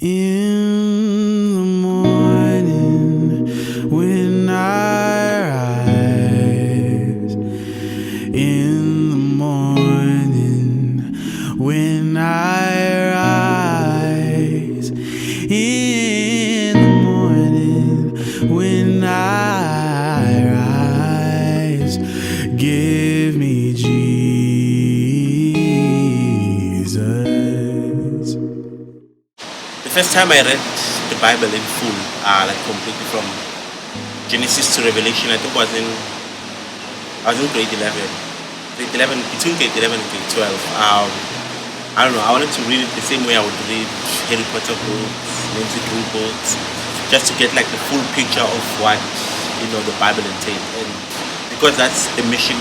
In the morning when I rise, in the morning when I rise, in the morning when I rise, give me Jesus. The first time I read the Bible in full, like completely from Genesis to Revelation, I think I was in grade 11. Between grade 11 and grade 12. I don't know, I wanted to read it the same way I would read Harry Potter books, Nancy Drew books, just to get like the full picture of what, the Bible entails. And because that's the mission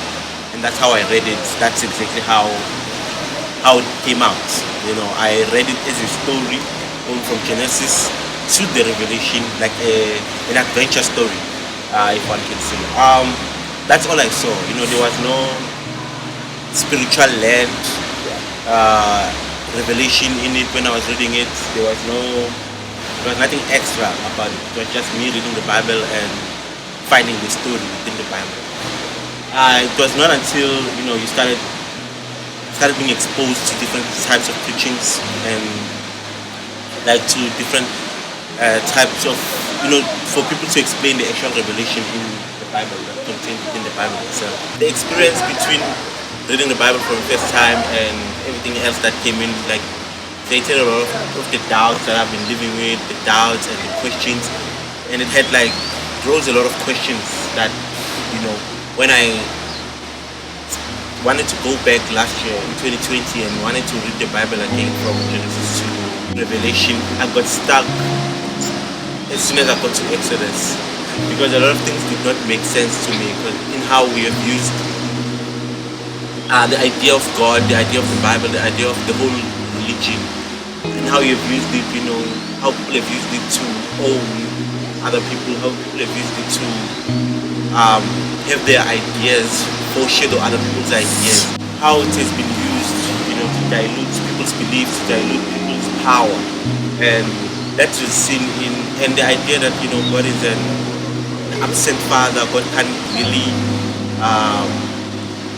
and that's how I read it, that's exactly how it came out. I read it as a story going from Genesis to the Revelation, like an adventure story, if one can say. That's all I saw. There was no spiritual led revelation in it when I was reading it. There was nothing extra about it. It was just me reading the Bible and finding the story within the Bible. It was not until you started being exposed to different types of teachings and like to different types of for people to explain the actual revelation in the Bible that contained within the Bible itself. The experience between reading the Bible for the first time and everything else that came in, like, created a lot of the doubts that I've been living with, the doubts and the questions, and it had rose a lot of questions that when I wanted to go back last year in 2020 and wanted to read the Bible again from Genesis to Revelation, I got stuck as soon as I got to Exodus, because a lot of things did not make sense to me in how we have used the idea of God, the idea of the Bible, the idea of the whole religion, and how you have used it, how people have used it to own other people, how people have used it to have their ideas foreshadow other people's ideas, how it has been used, to dilute people's beliefs, to dilute people's power, and that was seen in, and the idea that God is an absent father, God can't really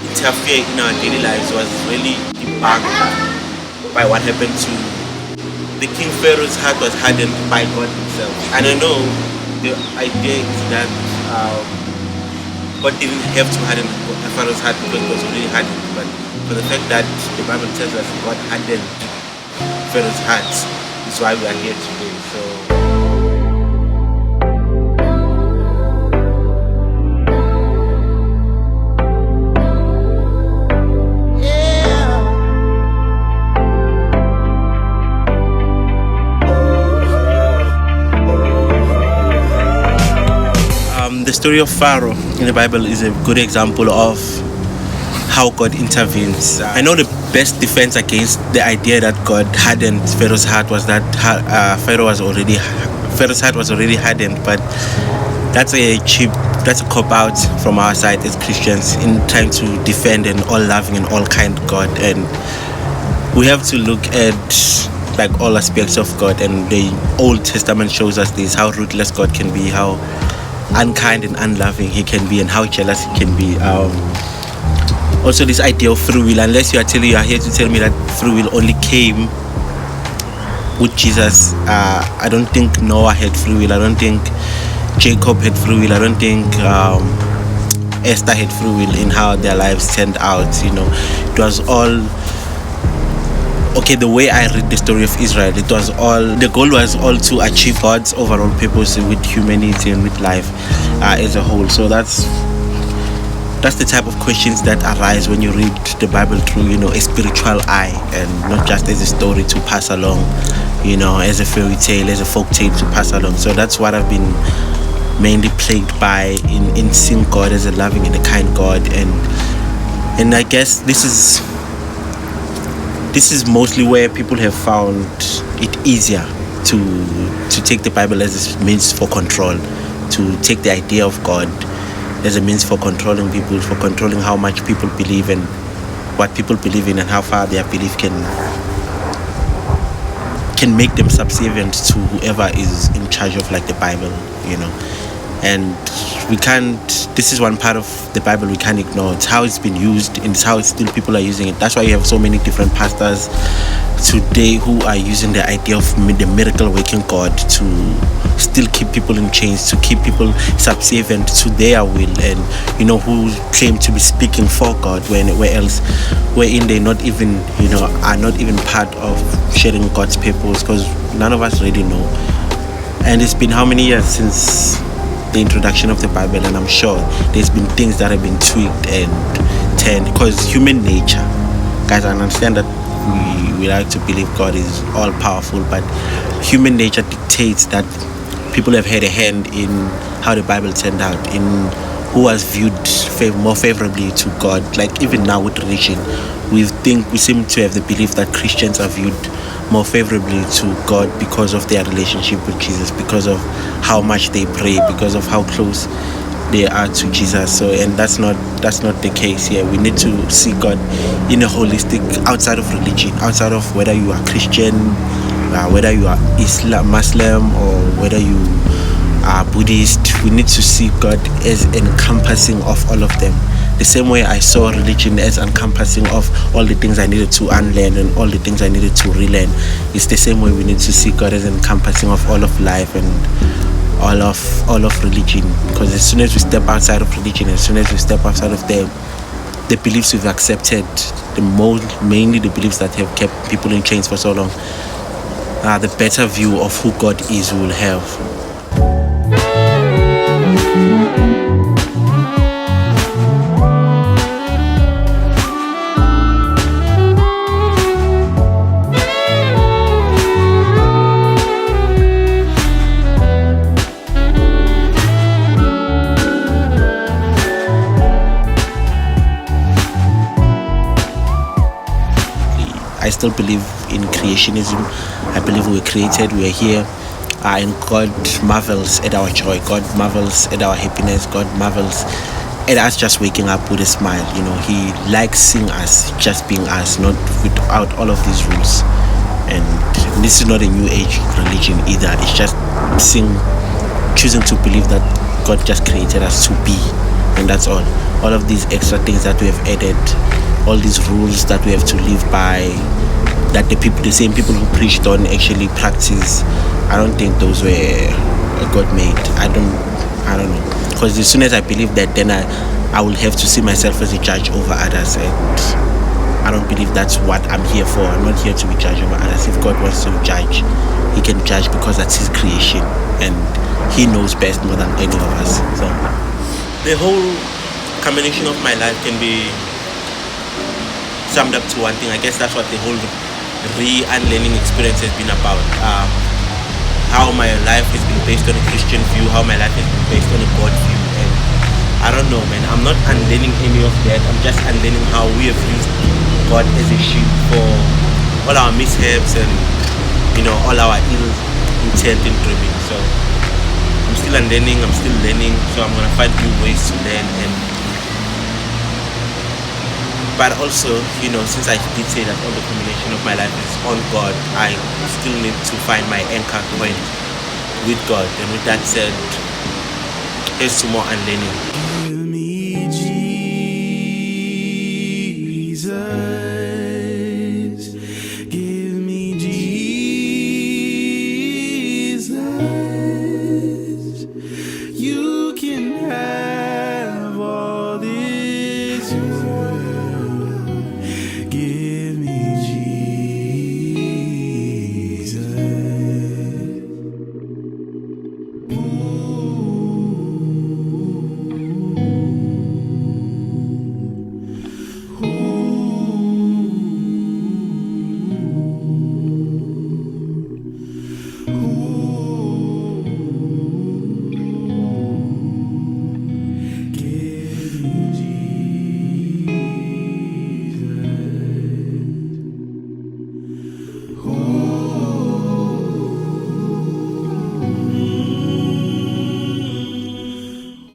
interfere in our daily lives, was really debunked by what happened to the King Pharaoh's heart was hardened by God himself. And I know the idea is that God didn't have to harden Pharaoh's heart because it was already hardened, but for the fact that the Bible tells us God hardened Pharaoh's heart is why we are here today. So the story of Pharaoh in the Bible is a good example of how God intervenes. I know the best defense against the idea that God hardened Pharaoh's heart was that Pharaoh's heart was already hardened, but that's a cop-out from our side as Christians in trying to defend an all-loving and all-kind God. And we have to look at all aspects of God, and the Old Testament shows us this, how ruthless God can be, how unkind and unloving he can be, and how jealous he can be. Also this idea of free will, unless you are here to tell me that free will only came with Jesus. I don't think Noah had free will, I don't think Jacob had free will, I don't think Esther had free will in how their lives turned out. It was all the way I read the story of Israel, the goal was all to achieve God's overall purpose with humanity and with life as a whole. So that's the type of questions that arise when you read the Bible through a spiritual eye, and not just as a story to pass along, as a fairy tale, as a folk tale to pass along. So that's what I've been mainly plagued by in seeing God as a loving and a kind God, and I guess this is mostly where people have found it easier to take the Bible as a means for control, to take the idea of God as a means for controlling people, for controlling how much people believe and what people believe in and how far their belief can can make them subservient to whoever is in charge of like the Bible, you know. And we can't, this is one part of the Bible we can't ignore. It's how it's been used, and it's how it's still people are using it. That's why you have so many different pastors today who are using the idea of the miracle working God to still keep people in chains, to keep people subservient to their will, and you know, who claim to be speaking for God wherein they not even, you know, are not even part of sharing God's purpose, because none of us really know. And it's been how many years since the introduction of the Bible, and I'm sure there's been things that have been tweaked and turned, because human nature, guys, I understand that we like to believe God is all powerful, but human nature dictates that people have had a hand in how the Bible turned out, in who was viewed more favorably to God. Like even now with religion, we seem to have the belief that Christians are viewed more favorably to God because of their relationship with Jesus, because of how much they pray, because of how close they are to Jesus. So, and that's not the case here. We need to see God in a holistic, outside of religion, outside of whether you are Christian, whether you are Muslim, or whether you are Buddhist. We need to see God as encompassing of all of them. The same way I saw religion as encompassing of all the things I needed to unlearn and all the things I needed to relearn. It's the same way we need to see God as encompassing of all of life and all of religion. Because as soon as we step outside of religion, as soon as we step outside of the beliefs we've accepted, mainly the beliefs that have kept people in chains for so long, the better view of who God is we will have. I still believe in creationism. I believe we were created, we are here, and God marvels at our joy. God marvels at our happiness. God marvels at us just waking up with a smile. You know, He likes seeing us just being us, not without all of these rules. And this is not a new age religion either. It's just choosing to believe that God just created us to be, and that's all. All of these extra things that we have added, all these rules that we have to live by, that the same people who preached on actually practice. I don't think those were God made. I don't know. Because as soon as I believe that, then I will have to see myself as a judge over others, and I don't believe that's what I'm here for. I'm not here to be judged over others. If God wants to judge, He can judge because that's His creation, and He knows best more than any of us. So the whole combination of my life can be summed up to one thing. I guess that's what the whole unlearning experience has been about. How my life has been based on a Christian view, how my life has been based on a God view. And I don't know, man, I'm not unlearning any of that. I'm just unlearning how we have used God as a shield for all our mishaps and, you know, all our ill intent in dreaming. So I'm still unlearning, I'm still learning, so I'm gonna find new ways to learn. But also, you know, since I did say that all the combination of my life is on God, I still need to find my anchor point with God. And with that said, here's to more unlearning. Give me Jesus. Give me Jesus. You can have all this world. Give